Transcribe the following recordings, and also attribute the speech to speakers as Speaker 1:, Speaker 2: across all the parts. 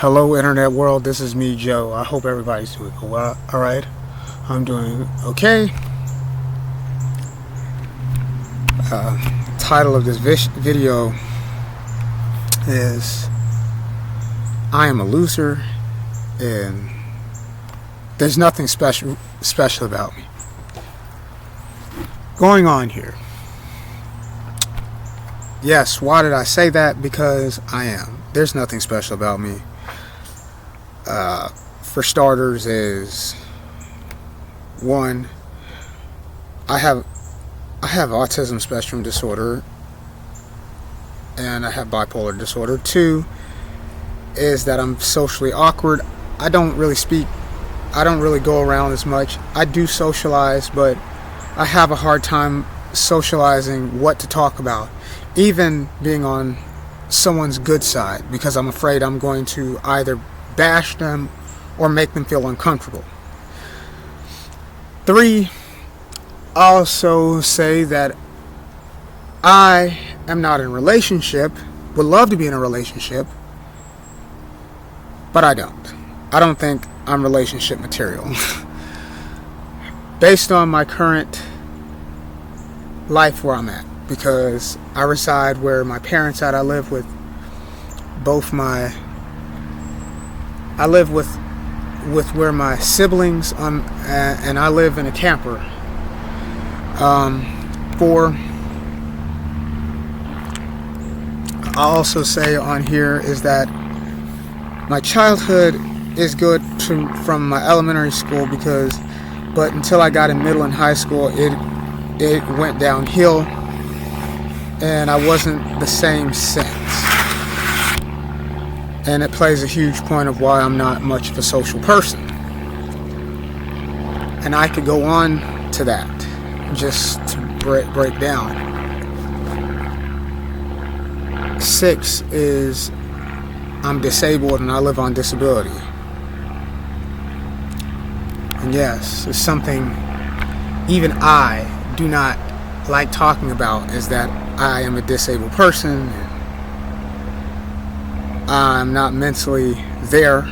Speaker 1: Hello, internet world. This is me, Joe. I hope everybody's doing well. All right, I'm doing okay. Title of this video is "I am a loser," and there's nothing special about me going on here. Yes, why did I say that? Because I am. There's nothing special about me. For starters, is one, I have autism spectrum disorder and I have bipolar disorder. Two is that I'm socially awkward. I don't really go around as much. I do socialize, but I have a hard time socializing what to talk about, even being on someone's good side, because I'm afraid I'm going to either bash them or make them feel uncomfortable. Three, I also say that I am not in a relationship, would love to be in a relationship, but I don't. I don't think I'm relationship material. Based on my current life where I'm at, because I reside where my parents at. I live with where my siblings, and I live in a camper. Four, I'll also say on here is that my childhood is good from my elementary school, but until I got in middle and high school, it went downhill, and I wasn't the same since. And it plays a huge point of why I'm not much of a social person. And I could go on to that, just to break down. 6 is I'm disabled and I live on disability. And yes, it's something even I do not like talking about, is that I am a disabled person. I'm not mentally there,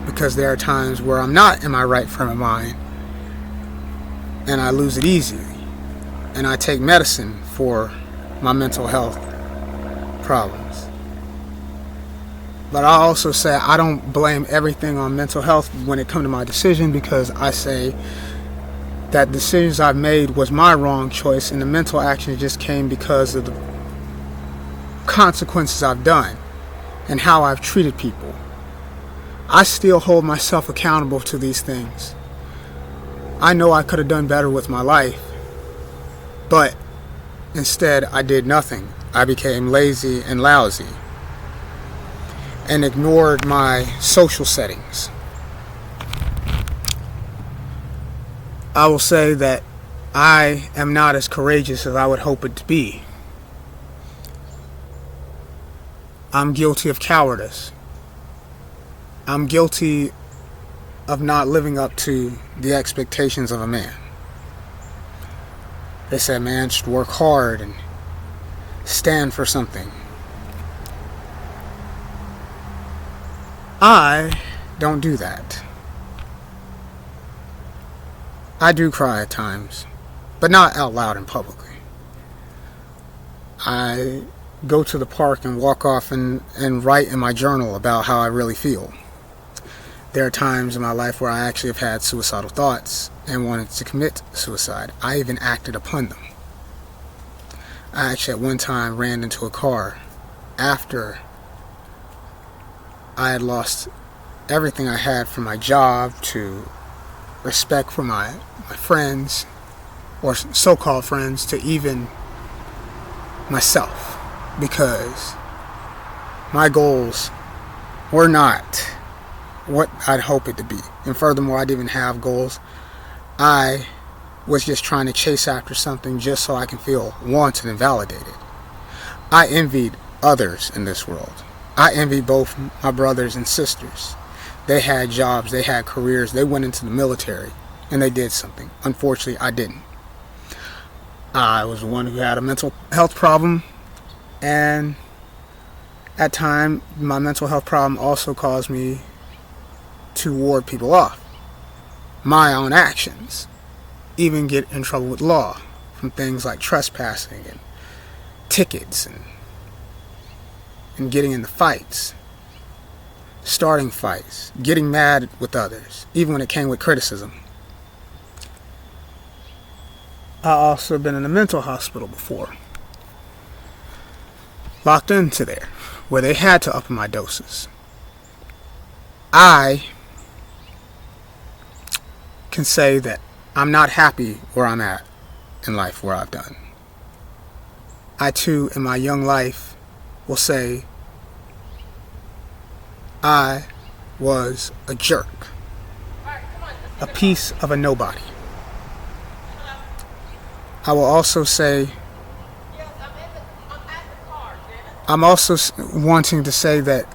Speaker 1: because there are times where I'm not in my right frame of mind and I lose it easily, and I take medicine for my mental health problems. But I also say I don't blame everything on mental health when it comes to my decision, because I say that decisions I've made was my wrong choice, and the mental action just came because of the consequences I've done and how I've treated people. I still hold myself accountable to these things. I know I could have done better with my life, but instead I did nothing. I became lazy and lousy and ignored my social settings. I will say that I am not as courageous as I would hope it to be. I'm guilty of cowardice. I'm guilty of not living up to the expectations of a man. They say a man should work hard and stand for something. I don't do that. I do cry at times, but not out loud and publicly. I go to the park and walk off and write in my journal about how I really feel. There are times in my life where I actually have had suicidal thoughts and wanted to commit suicide. I even acted upon them. I actually at one time ran into a car after I had lost everything I had, from my job to respect for my friends, or so-called friends, to even myself, because my goals were not what I'd hope it to be. And furthermore, I didn't even have goals. I was just trying to chase after something just so I can feel wanted and validated. I envied others in this world. I envied both my brothers and sisters. They had jobs, they had careers, they went into the military, and they did something. Unfortunately, I didn't. I was the one who had a mental health problem, and At times, my mental health problem also caused me to ward people off. My own actions. Even get in trouble with law from things like trespassing and tickets and getting into fights, starting fights, getting mad with others, even when it came with criticism. I also been in a mental hospital before, locked into there, where they had to up my doses. I can say that I'm not happy where I'm at in life, where I've done. I too, in my young life, will say I was a jerk, a piece of a nobody. I will also say I'm also wanting to say that,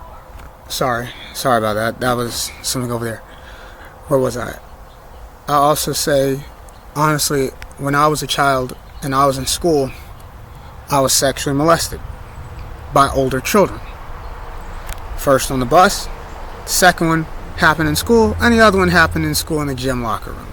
Speaker 1: sorry about that. That was something over there. Where was I? I also say, honestly, when I was a child and I was in school, I was sexually molested by older children. First on the bus, the second one happened in school, and the other one happened in school in the gym locker room.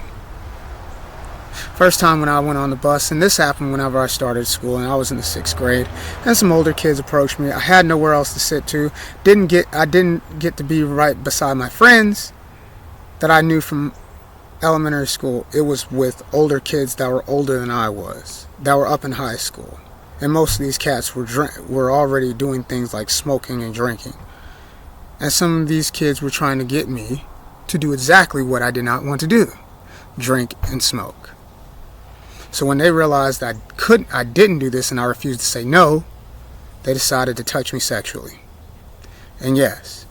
Speaker 1: First time when I went on the bus, and this happened whenever I started school, and I was in the 6th grade, and some older kids approached me. I had nowhere else to sit to. I didn't get to be right beside my friends that I knew from elementary school. It was with older kids that were older than I was, that were up in high school. And most of these cats were already doing things like smoking and drinking. And some of these kids were trying to get me to do exactly what I did not want to do, drink and smoke. So when they realized I didn't do this and I refused to say no, they decided to touch me sexually. And yes,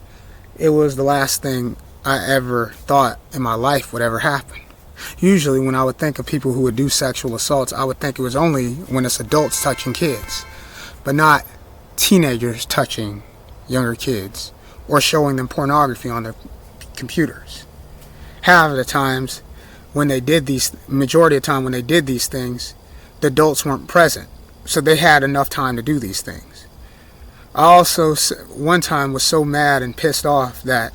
Speaker 1: it was the last thing I ever thought in my life would ever happen. Usually when I would think of people who would do sexual assaults, I would think it was only when it's adults touching kids, but not teenagers touching younger kids or showing them pornography on their computers. Half of the times when they did majority of the time when they did these things, the adults weren't present, so they had enough time to do these things. I also, one time, was so mad and pissed off that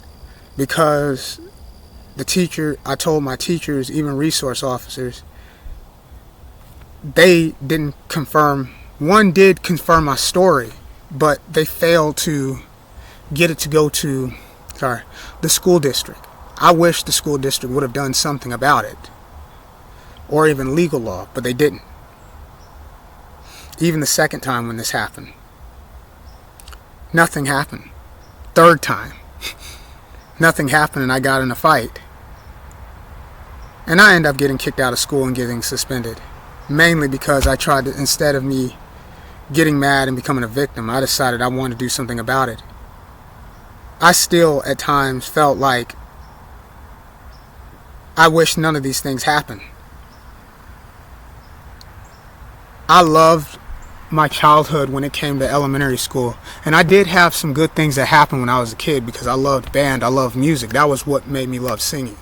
Speaker 1: because I told my teachers, even resource officers, they didn't confirm. One did confirm my story, but they failed to get it to go to, the school district. I wish the school district would have done something about it, or even legal law, but they didn't. Even the second time when this happened, nothing happened. Third time, nothing happened, and I got in a fight. And I ended up getting kicked out of school and getting suspended, mainly because I tried to, instead of me getting mad and becoming a victim, I decided I wanted to do something about it. I still, at times, felt like I wish none of these things happened. I loved my childhood when it came to elementary school, and I did have some good things that happened when I was a kid because I loved band, I loved music. That was what made me love singing.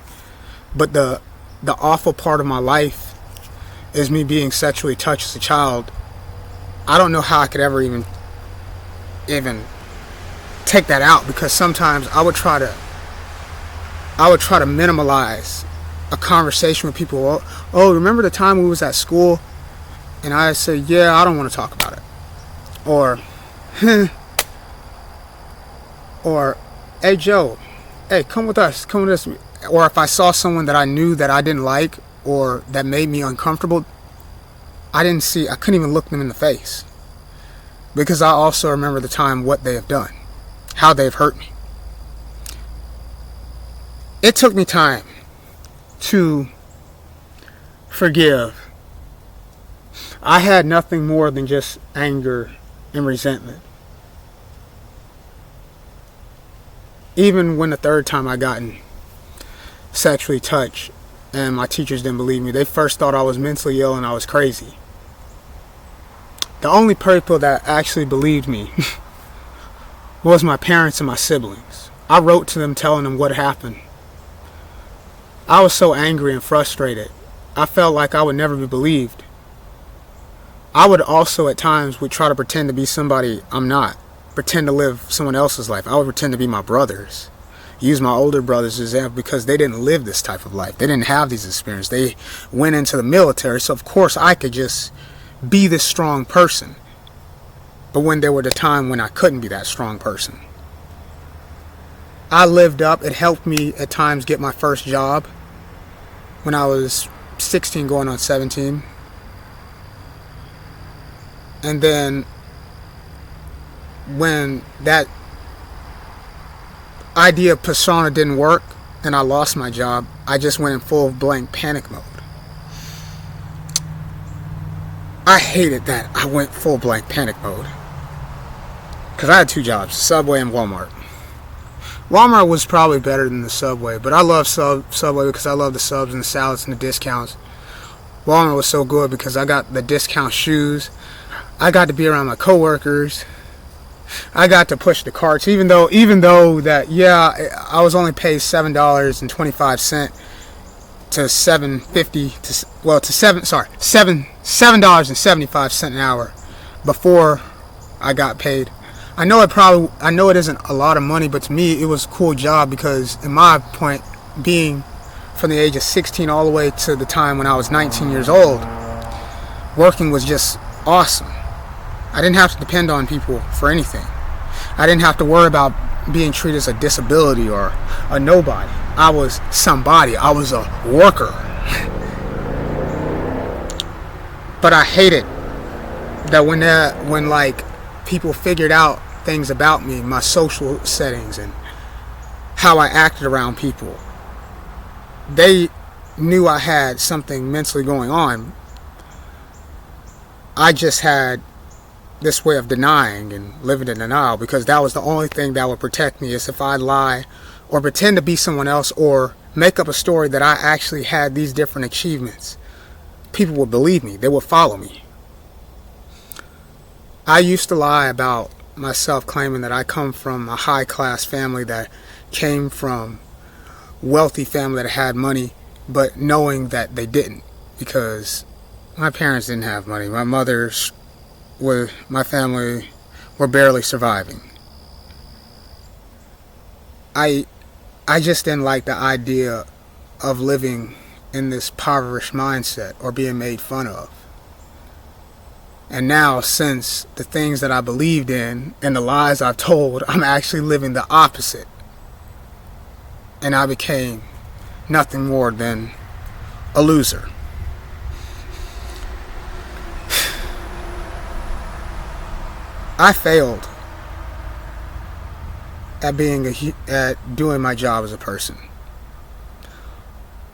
Speaker 1: But the awful part of my life is me being sexually touched as a child. I don't know how I could ever even take that out, because sometimes I would try to minimalize a conversation with people. Oh, remember the time we was at school? And I say, yeah, I don't want to talk about it. Or, hey Joe, hey, come with us. Or if I saw someone that I knew that I didn't like or that made me uncomfortable, I couldn't even look them in the face. Because I also remember the time what they have done, how they've hurt me. It took me time to forgive. I had nothing more than just anger and resentment. Even when the third time I gotten sexually touched and my teachers didn't believe me, they first thought I was mentally ill and I was crazy. The only people that actually believed me was my parents and my siblings. I wrote to them telling them what happened. I was so angry and frustrated. I felt like I would never be believed. I would also at times try to pretend to be somebody I'm not. pretend to live someone else's life. I would pretend to be my brothers. Use my older brothers as example because they didn't live this type of life. They didn't have these experiences. They went into the military, so of course I could just be this strong person. But when there were the time when I couldn't be that strong person, I lived up. It helped me at times get my first job when I was 16 going on 17. And then when that idea of persona didn't work and I lost my job, I just went in full blank panic mode. I hated that I went full blank panic mode because I had 2 jobs, Subway and Walmart. Walmart was probably better than the Subway, but I love Subway because I love the subs and the salads and the discounts. Walmart was so good because I got the discount shoes. I got to be around my coworkers. I got to push the carts, even though that, yeah, I was only paid $7.25 to $7.75 an hour before I got paid. I know it isn't a lot of money, but to me it was a cool job because in my point, being from the age of 16 all the way to the time when I was 19 years old, working was just awesome. I didn't have to depend on people for anything. I didn't have to worry about being treated as a disability or a nobody. I was somebody. I was a worker. But I hated that when like people figured out things about me, my social settings and how I acted around people, they knew I had something mentally going on. I just had this way of denying and living in denial because that was the only thing that would protect me, is if I lie or pretend to be someone else or make up a story that I actually had these different achievements. People would believe me. They would follow me. I used to lie about myself, claiming that I come from a high-class family that came from wealthy family that had money, but knowing that they didn't because my parents didn't have money. My family were barely surviving. I just didn't like the idea of living in this impoverished mindset or being made fun of. And now, since the things that I believed in and the lies I've told, I'm actually living the opposite. And I became nothing more than a loser. I failed at doing my job as a person.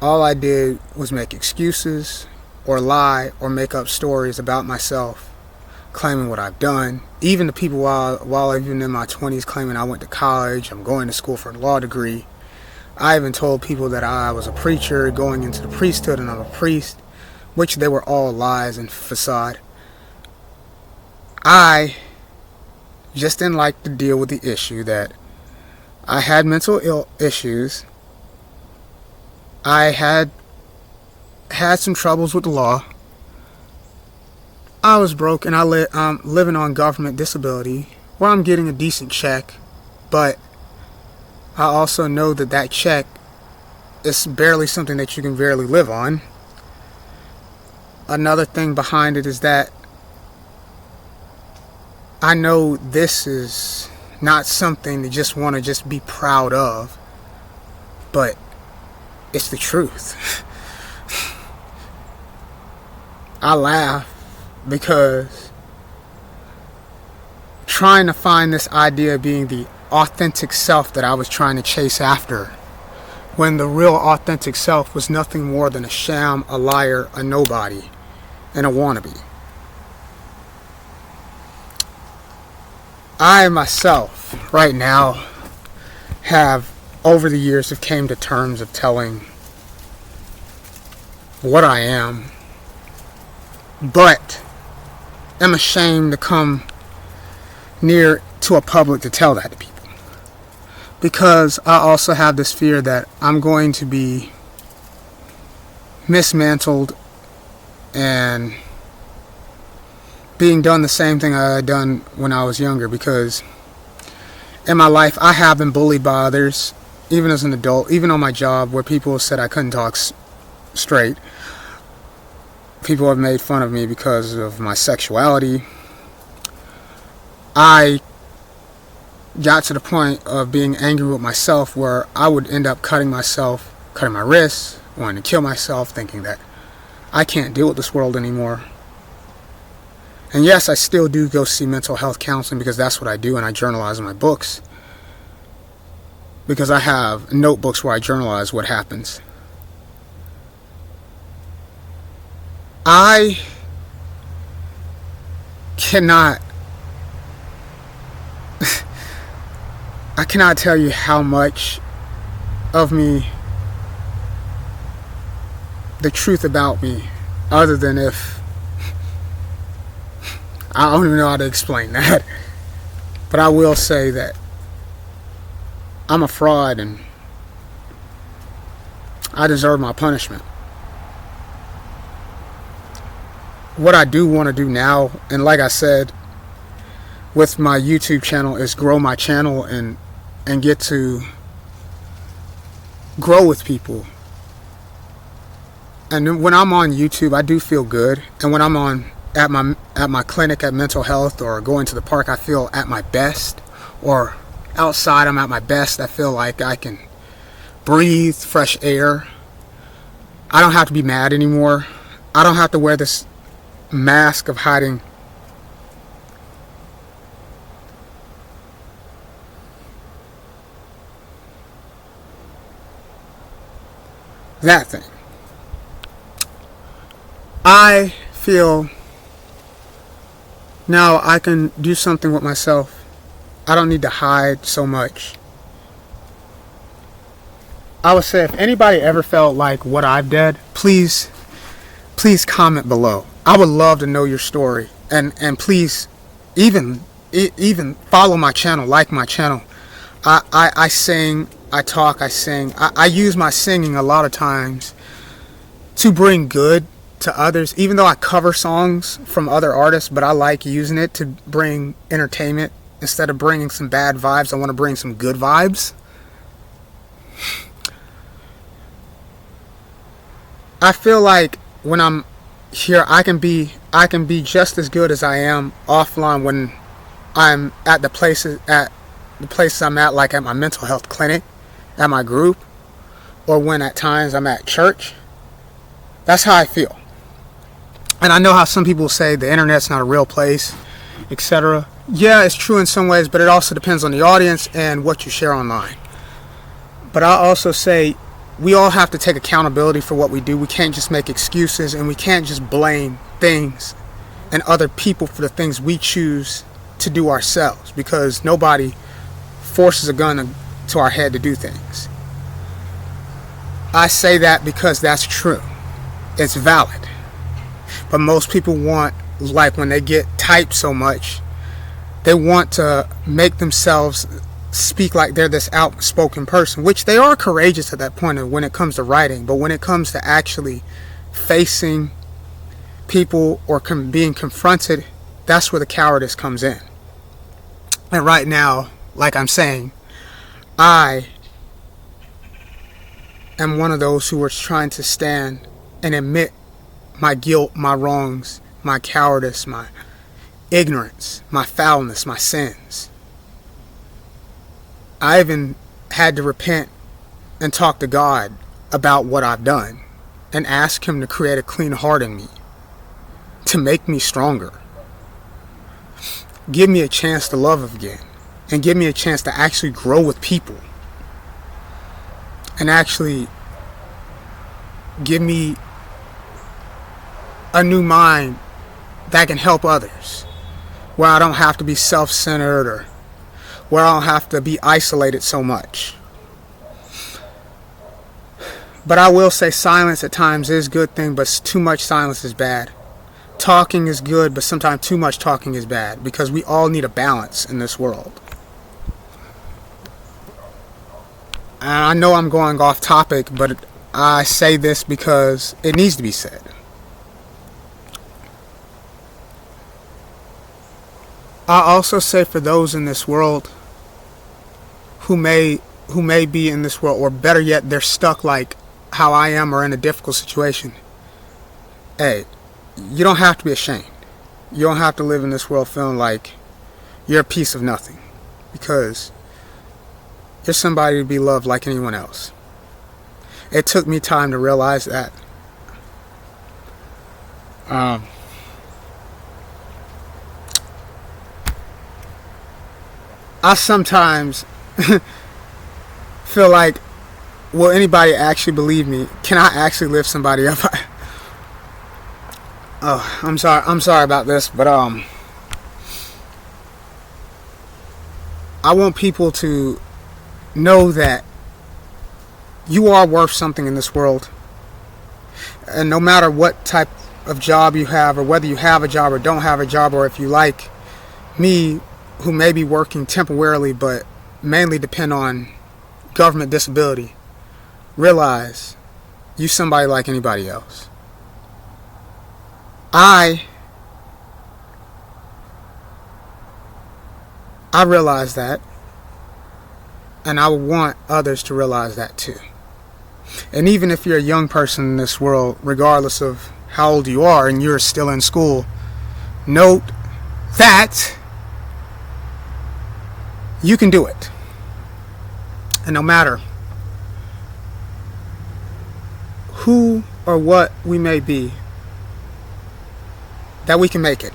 Speaker 1: All I did was make excuses or lie or make up stories about myself, claiming what I've done. Even the people while even in my 20s claiming I went to college, I'm going to school for a law degree. I even told people that I was a preacher going into the priesthood and I'm a priest, which they were all lies and facade. I just didn't like to deal with the issue that I had mental issues. I had some troubles with the law. I was broke and I'm living on government disability where I'm getting a decent check, but I also know that check is barely something that you can barely live on. Another thing behind it is that I know this is not something to just want to just be proud of, but it's the truth. I laugh because trying to find this idea of being the authentic self that I was trying to chase after, when the real authentic self was nothing more than a sham, a liar, a nobody, and a wannabe. I myself, right now, have over the years have came to terms of telling what I am, but am ashamed to come near to a public to tell that to people. Because I also have this fear that I'm going to be mismantled and being done the same thing I had done when I was younger, because In my life, I have been bullied by others, even as an adult, even on my job where people said I couldn't talk straight. People have made fun of me because of my sexuality. I got to the point of being angry with myself where I would end up cutting my wrists, wanting to kill myself, thinking that I can't deal with this world anymore. And yes, I still do go see mental health counseling because that's what I do, and I journalize in my books. Because I have notebooks where I journalize what happens. I cannot tell you how much of me, the truth about me, other than if I don't even know how to explain that. But I will say that I'm a fraud and I deserve my punishment. What I do want to do now, and like I said, with my YouTube channel, is grow my channel and get to grow with people. And when I'm on YouTube, I do feel good. And when I'm at my clinic at mental health or going to the park, I feel at my best. Or outside, I'm at my best. I feel like I can breathe fresh air. I don't have to be mad anymore. I don't have to wear this mask of hiding that thing. I feel now I can do something with myself. I don't need to hide so much. I would say if anybody ever felt like what I've did, please comment below. I would love to know your story, and please even follow my channel, like my channel. I sing, I talk, I sing. I use my singing a lot of times to bring good to others, even though I cover songs from other artists, but I like using it to bring entertainment. Instead of bringing some bad vibes, I want to bring some good vibes. I feel like when I'm here, I can be just as good as I am offline when I'm at the places I'm at, like at my mental health clinic, at my group, or when at times I'm at church. That's how I feel. And I know how some people say the internet's not a real place, etc. Yeah, it's true in some ways, but it also depends on the audience and what you share online. But I also say we all have to take accountability for what we do. We can't just make excuses, and we can't just blame things and other people for the things we choose to do ourselves, because nobody forces a gun to our head to do things. I say that because that's true. It's valid. But most people want, like when they get typed so much, they want to make themselves speak like they're this outspoken person, which they are courageous at that point when it comes to writing. But when it comes to actually facing people or being confronted, that's where the cowardice comes in. And right now, like I'm saying, I am one of those who are trying to stand and admit my guilt, my wrongs, my cowardice, my ignorance, my foulness, my sins. I even had to repent and talk to God about what I've done and ask Him to create a clean heart in me, to make me stronger. Give me a chance to love again, and give me a chance to actually grow with people, and actually give me a new mind that can help others, where I don't have to be self-centered or where I don't have to be isolated so much. But I will say silence at times is a good thing, but too much silence is bad. Talking is good, but sometimes too much talking is bad, because we all need a balance in this world. And I know I'm going off topic, but I say this because it needs to be said. I also say for those in this world who may be in this world, or better yet, they're stuck like how I am or in a difficult situation. Hey, you don't have to be ashamed. You don't have to live in this world feeling like you're a piece of nothing, because you're somebody to be loved like anyone else. It took me time to realize that. I sometimes feel like, will anybody actually believe me? Can I actually lift somebody up? Oh, I'm sorry about this, but I want people to know that you are worth something in this world. And no matter what type of job you have, or whether you have a job or don't have a job, or if you like me, who may be working temporarily but mainly depend on government disability, realize you somebody like anybody else. I realize that, and I want others to realize that too. And even if you're a young person in this world, regardless of how old you are and you're still in school, note that you can do it. And no matter who or what we may be, that we can make it.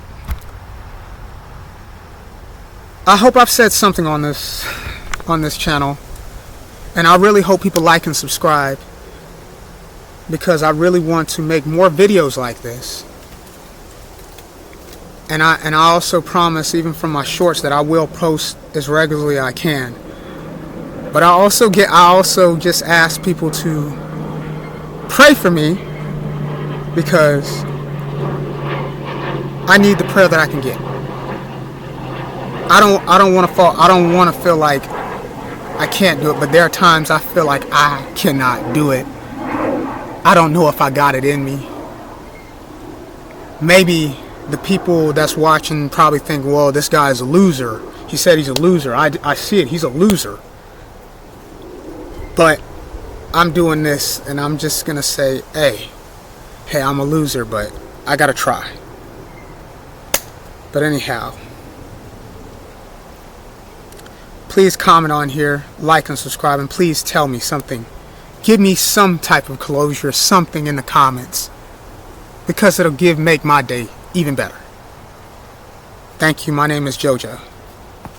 Speaker 1: I hope I've said something on this channel, and I really hope people like and subscribe, because I really want to make more videos like this. And I also promise, even from my shorts, that I will post as regularly as I can. But I also just ask people to pray for me, because I need the prayer that I can get. I don't want to fall. I don't want to feel like I can't do it, but there are times I feel like I cannot do it. I don't know if I got it in me. Maybe the people that's watching probably think, well, this guy is a loser. He said he's a loser. I see it. He's a loser. But I'm doing this, and I'm just going to say, hey, I'm a loser, but I got to try. But anyhow, please comment on here, like and subscribe, and please tell me something. Give me some type of closure, something in the comments, because it'll make my day even better. Thank you. My name is JoJo.